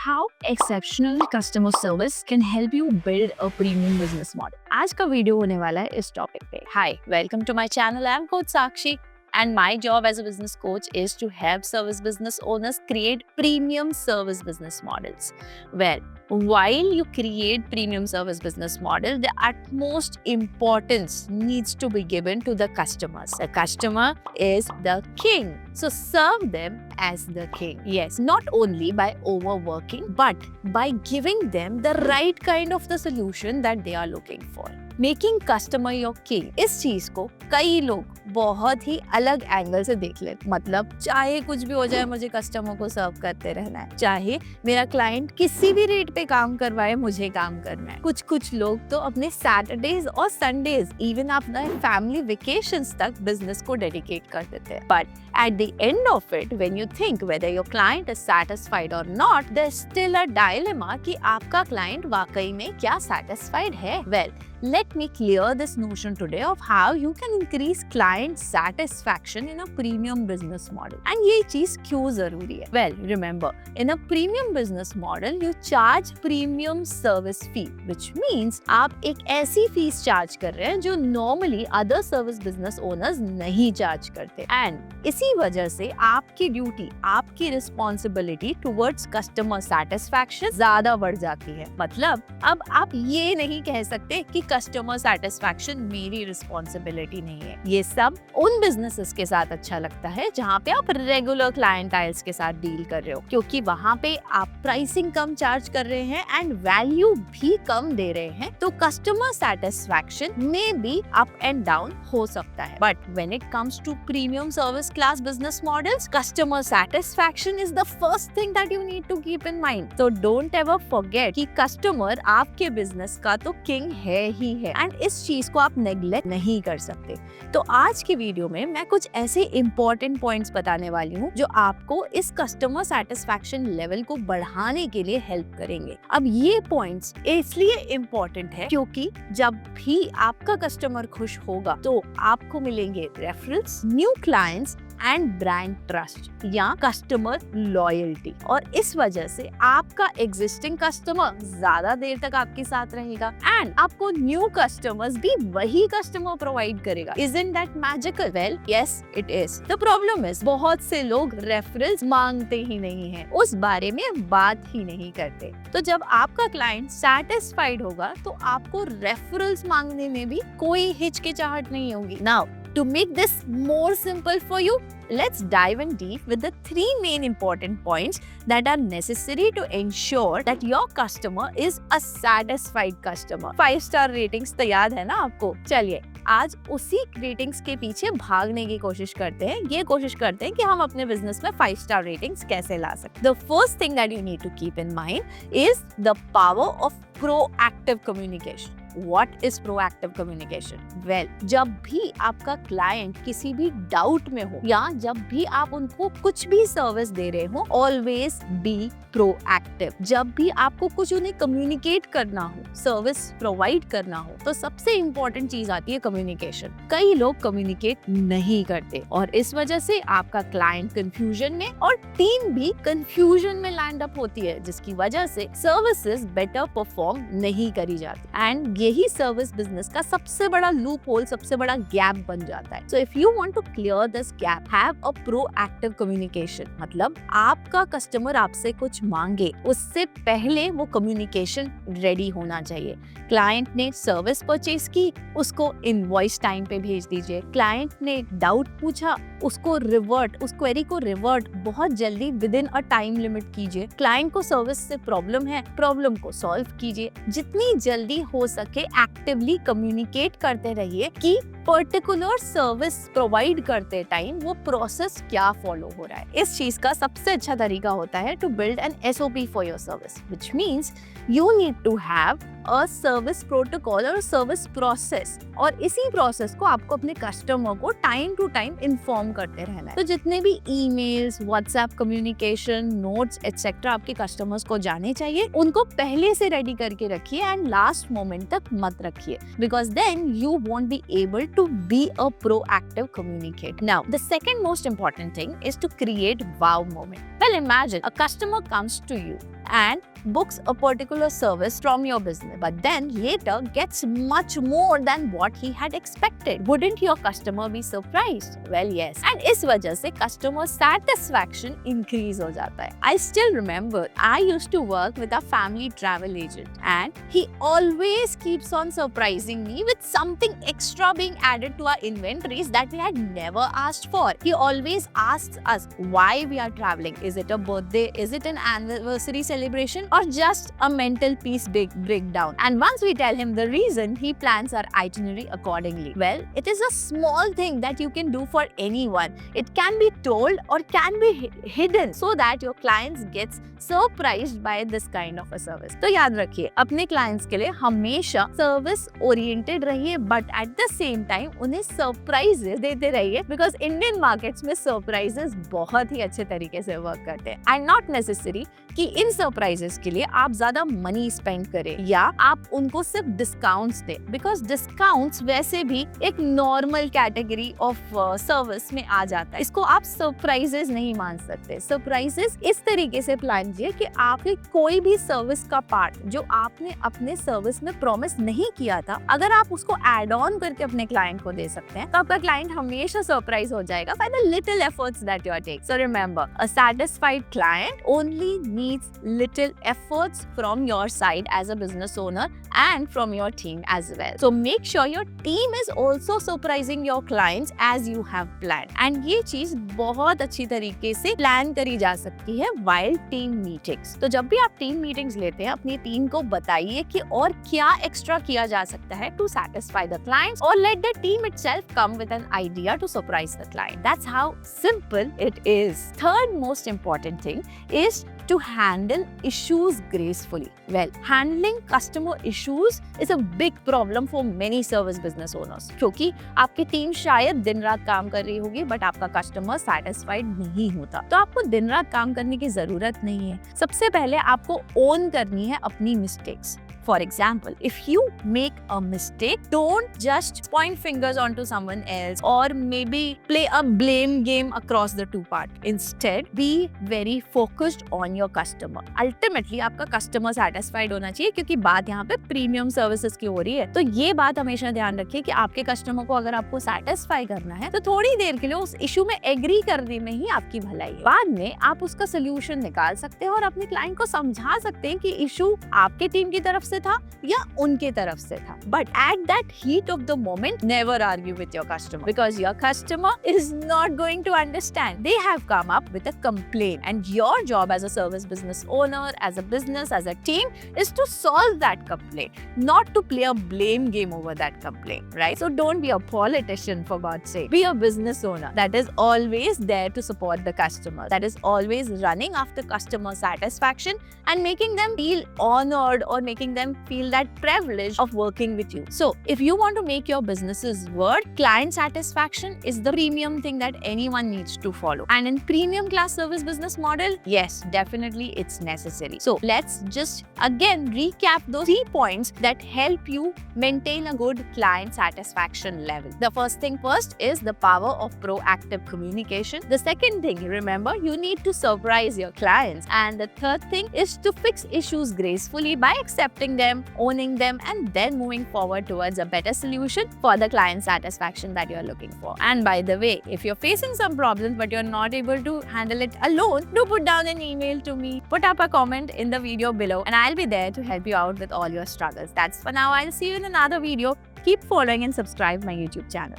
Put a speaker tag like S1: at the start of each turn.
S1: how exceptional customer service can help you build a premium business model. आज का video होने वाला है इस टॉपिक पे. Hi, welcome to my channel. I'm Coach Sakshi. And my job as a business coach is to help service business owners create premium service business models. Well, while you create premium service business model, the utmost importance needs to be given to the customers. The customer is the king. So serve them as the king. Yes, not only by overworking, but by giving them the right kind of the solution that they are looking for. Making customer your king, इस चीज को कई लोग बहुत ही अलग angle से देख लेते. मतलब चाहे कुछ भी हो जाए, मुझे कस्टमर को सर्व करते रहना है. चाहे मेरा क्लाइंट किसी भी रेट पे काम करवाए, मुझे काम करना है. कुछ लोग तो अपने सैटरडेज और संडेज, इवन अपना फैमिली वेकेशंस तक बिजनेस को डेडिकेट कर देते हैं. But at the end of it, when you think whether your client is satisfied और not, there is still a dilemma कि आपका क्लाइंट वाकई में क्या सैटिस्फाइड है. Well, let me clear this notion today of how you can increase client satisfaction in a premium business model. And ये चीज क्यों जरूरी है? Well, remember, in a premium business model, you charge premium service fee, which means आप एक ऐसी fees charge कर रहे हैं जो normally other service business owners नहीं चार्ज करते. And इसी वजह से आपकी ड्यूटी, आपकी रिस्पॉन्सिबिलिटी towards customer satisfaction ज्यादा बढ़ जाती है. मतलब अब आप ये नहीं कह सकते कि कस्टमर सेटिस्फैक्शन मेरी रिस्पॉन्सिबिलिटी नहीं है. ये सब उन बिजनेसेस के साथ अच्छा लगता है जहाँ पे आप रेगुलर क्लाइंटाइल्स के साथ डील कर रहे हो, क्योंकि वहाँ पे आप प्राइसिंग कम चार्ज कर रहे हैं एंड वैल्यू भी कम दे रहे हैं. तो कस्टमर सेटिस्फैक्शन में भी अप एंड डाउन हो सकता है. But when it comes to premium service class business models, customer satisfaction is the first thing that you need to keep in mind. तो डोंट एवर फॉरगेट कि customer आपके business का तो king है ही है, एंड इस चीज को आप नेग्लेक्ट नहीं कर सकते. तो आज की वीडियो में मैं कुछ ऐसे इंपॉर्टेंट पॉइंट्स बताने वाली हूँ जो आपको इस कस्टमर सेटिस्फैक्शन लेवल को बढ़ाने के लिए हेल्प करेंगे. अब ये पॉइंट्स इसलिए इंपॉर्टेंट है क्योंकि जब भी आपका कस्टमर खुश होगा तो आपको मिलेंगे referrals, new clients and brand trust या कस्टमर लॉयल्टी. और इस वजह से आपका एग्जिस्टिंग कस्टमर ज्यादा देर तक आपके साथ रहेगा एंड आपको न्यू कस्टमर्स भी वही कस्टमर प्रोवाइड करेगा. Isn't that magical? Well, yes, it is. The problem is बहुत से लोग रेफरल्स मांगते ही नहीं हैं, उस बारे में बात ही नहीं करते. तो जब आपका क्लाइंट सैटिस्फाइड होगा तो आपको रेफरल्स मांगने में भी कोई हिचकिचाहट नहीं होगी. Now, to make this more simple for you, let's dive in deep with the 3 main important points that are necessary to ensure that your customer is a satisfied customer. 5-star ratings तो याद है ना आपको? चलिए आज उसी ratings के पीछे भागने की कोशिश करते हैं. ये कोशिश करते हैं कि हम अपने बिजनेस में 5-star रेटिंग्स कैसे ला सकते. The first thing that you need to keep in mind is the power of proactive communication. What is proactive communication? Well, जब भी आपका क्लाइंट किसी भी डाउट में हो या जब भी आप उनको कुछ भी सर्विस दे रहे हो, always be proactive. जब भी आपको कुछ उन्हें कम्युनिकेट करना हो, सर्विस प्रोवाइड करना हो, तो सबसे इंपॉर्टेंट चीज आती है कम्युनिकेशन. कई लोग कम्युनिकेट नहीं करते और इस वजह से आपका क्लाइंट कंफ्यूजन में और टीम भी कंफ्यूजन में लैंड अप होती है, जिसकी वजह से सर्विसेज बेटर परफॉर्म नहीं करी जाती. एंड यही सर्विस बिजनेस का सबसे बड़ा लूप होल, सबसे बड़ा गैप बन जाता है. So if you want to clear this gap, have a proactive communication. मतलब आपका कस्टमर आपसे कुछ मांगे, उससे पहले वो कम्युनिकेशन रेडी होना चाहिए. क्लाइंट ने सर्विस परचेज की, उसको इनवॉइस टाइम पे भेज दीजिए. क्लाइंट ने डाउट पूछा, उसको रिवर्ट, उस क्वेरी को रिवर्ट बहुत जल्दी with in a time limit कीजिए. क्लाइंट को सर्विस से प्रॉब्लम है, प्रॉब्लम को सॉल्व कीजिए. जितनी जल्दी हो सके एक्टिवली कम्युनिकेट करते रहिए कि पर्टिकुलर सर्विस प्रोवाइड करते टाइम वो प्रोसेस क्या फॉलो हो रहा है. इस चीज का सबसे अच्छा तरीका होता है to build an SOP for your service, which means you need to have a service protocol और सर्विस प्रोसेस. और इसी प्रोसेस को आपको अपने कस्टमर को टाइम टू टाइम इन्फॉर्म करते रहना है. तो जितने भी emails, WhatsApp communication, notes etcetera आपके कस्टमर्स को जाने चाहिए, उनको पहले से रेडी करके रखिए एंड लास्ट मोमेंट तक मत रखिए, because then you won't be able to be a proactive communicator. Now, the second most important thing is to create wow moment. Well, imagine a customer comes to you and books a particular service from your business, but then later gets much more than what he had expected. Wouldn't your customer be surprised? Well, yes. And इस वजह से customer satisfaction increase हो जाता है. I still remember I used to work with a family travel agent and he always keeps on surprising me with something extra being added to our inventories that we had never asked for. He always asks us why we are traveling. Is it a birthday? Is it an anniversary celebration? Or just a mental peace breakdown? And once we tell him the reason, he plans our itinerary accordingly. Well, it is a small thing that you can do for anyone. It can be told or can be hidden so that your clients gets surprised by this kind of a service. तो याद रखिए, अपने clients के लिए हमेशा service oriented रहिए, but at the same time उन्हें surprises देते रहिए, because Indian markets में surprises बहुत ही अच्छे तरीके से work करते हैं. And not necessary कि इन surprises के लिए आप ज्यादा मनी स्पेंड करें या आप उनको सिर्फ डिस्काउंट्स दें, बिकॉज डिस्काउंट्स वैसे भी एक नॉर्मल कैटेगरी ऑफ सर्विस में आ जाता है. इसको आप सरप्राइजेस नहीं मान सकते. सरप्राइजेस इस तरीके से प्लान कीजिए कि आपके कोई भी सर्विस का पार्ट जो आपने अपने सर्विस में प्रॉमिस नहीं किया था, अगर आप उसको एड ऑन करके अपने क्लाइंट को दे सकते हैं तो आपका क्लाइंट हमेशा सरप्राइज हो जाएगा by the little efforts that you are taking. So remember, a satisfied client only needs little efforts from your side as a business owner and from your team as well. So make sure your team is also surprising your clients as you have planned. And ये चीज बहुत अच्छी तरीके से plan करी जा सकती है while team meetings. तो जब भी आप टीम मीटिंग्स लेते हैं, अपनी टीम को बताइए कि और क्या एक्स्ट्रा किया जा सकता है to satisfy the clients, or let the team itself come with an idea to surprise the client. That's how simple it is. Third most important thing is to handle issues gracefully. Well, handling customer issues is a big problem for many service business owners. क्योंकि आपकी team शायद दिन रात काम कर रही होगी, but आपका कस्टमर satisfied नहीं होता. तो आपको दिन रात काम करने की जरूरत नहीं है. सबसे पहले आपको ओन करनी है अपनी mistakes. For example, if you make a mistake, don't just point fingers onto someone else or maybe play a blame game across the two parts. Instead, be very focused on your customer. Ultimately, आपका customer satisfied होना चाहिए, क्योंकि बात यहाँ पे premium services की हो रही है. तो ये बात हमेशा ध्यान रखिए कि आपके customer को अगर आपको satisfy करना है तो थोड़ी देर के लिए उस issue में agree करने में ही आपकी भलाई है. बाद में आप उसका solution निकाल सकते हैं और अपने client को समझा सकते हैं कि issue आपके टीम की तरफ था या उनके तरफ से था. But at that heat of the moment, never argue with your customer, because your customer is not going to understand. They have come up with a complaint, and your job as a service business owner, as a business, as a team, is to solve that complaint, not to play a blame game over that complaint, right? So don't be a politician, for God's sake. Be a business owner that is always there to support the customer, that is always running after customer satisfaction and making them feel honored or making them feel that privilege of working with you. So if you want to make your businesses work, client satisfaction is the premium thing that anyone needs to follow. And in premium class service business model, yes, definitely it's necessary. So let's just again recap those 3 points that help you maintain a good client satisfaction level. The first thing first is the power of proactive communication. The second thing, remember, you need to surprise your clients. And the third thing is to fix issues gracefully by accepting them, owning them, and then moving forward towards a better solution for the client satisfaction that you're looking for. And by the way, if you're facing some problems but you're not able to handle it alone, do put down an email to me, put up a comment in the video below, and I'll be there to help you out with all your struggles. That's for now. I'll see you in another video. Keep following and subscribe my YouTube channel.